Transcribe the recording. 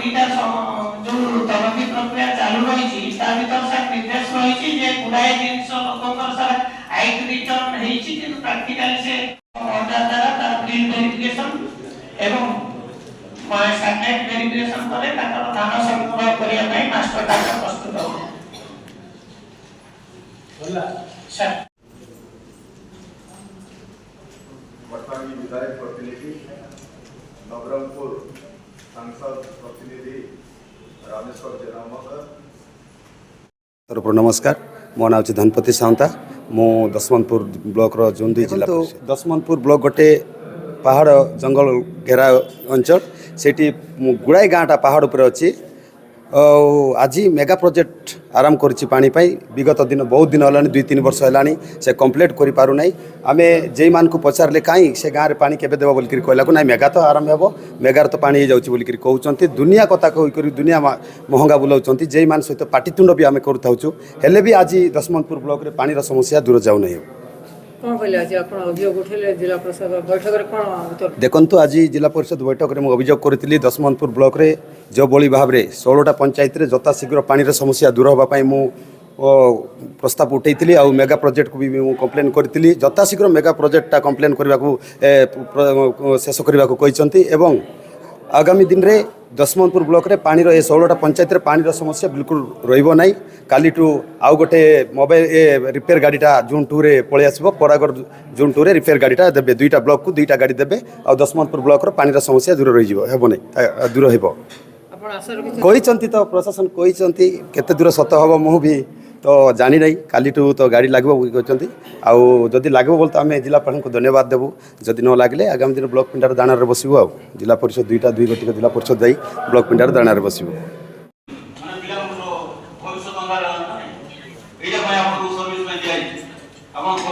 दुईटा जो तनखी प्रक्रिया चालू रही सर निर्देश रही गुड़ाए जिन लोक सर हाइट रिटर्न प्राक्टिकल से द्वारा फिल्ड वेरिफिकेशन एवं सैटेलाइट वेरिफिकेशन करे धान संग्रह करने मास्टर कार्ड प्रस्तुत हो सर वर्तमान विधायक प्रतिनिधि नवरंगपुर सांसद प्रतिनिधि रामेश्वर जेना महोदय नमस्कार मो ना हूँ धनपति सावंता मो दशमंतपुर ब्लॉक रो जोंदी जिला दशमंतपुर ब्लॉक गोटे पहाड़ जंगल घेरा अंचल सेठी गुड़ाई गाँटा पहाड़ उपर अच्छी आज मेगा प्रोजेक्ट आरंभ करिछि पानी पाई विगत दिन बहुत दिन होलानी 2-3 वर्ष होलानी से कंप्लीट करि पारु नै आमे जेई मान को पचारले काई से गाँव रे पानी केबे देबो बोलकि कहला को नै मेगा तो आरंभ हेबो मेगार तो पानी जाउछि बोलकि कहउचंती दुनिया कथा कहि करि दुनिया महंगा बुलाउचंती जेई मान सहित पाटितुंड भी आमे करथाउछु हेले भी आज दशमंतपुर ब्लॉक रे पानी रो समस्या दूर जाउ नै देखु आज जिला परिषद बैठक में अभियोग करी दशमंतपुर ब्लॉक रे जो बड़ी भाव में 16टा पंचायत रे जता शीघ्र पानी समस्या दूर होगापाई मु प्रस्ताव उठेली आ मेगा प्रोजेक्ट को भी कंप्लेन करी जता शीघ्र मेगा प्रोजेक्टा कंप्लेन करने को शेष करने को एवं आगामी दिन रे दशमंतपुर ब्लॉक रे पानी रो 16टा पंचायत रे पानी रो समस्या बिल्कुल रहिबो नै कालीटू आउ गोटे मोबाइल रिपेयर गाड़ीटा जून 2 रे पळे आसबो परागर जून 2 रे रिपेयर गाड़ीटा देबे दुईटा ब्लॉक को दुईटा गाड़ी देबे आ दशमंतपुर ब्लॉक रो पानी रो समस्या दूर रहि जिवो हेबो नै दूर हेबो कहिचंती तो प्रशासन कहिचंती केते दूर सत हबो मु भी तो जानी नहीं कालीटू तो गाड़ी लागबो कहचंती आउ जदि लागबो बोल तो आमे जिलापाल को धन्यवाद देबू जदि न लागले आगामी दिन ब्लॉक पिंडार दाना रे बसिबो आ जिला परिषद दुईटा दुई गोटी जिला परिषद जाई ब्लॉक पिंडार दाना रे बसिबो भविष्य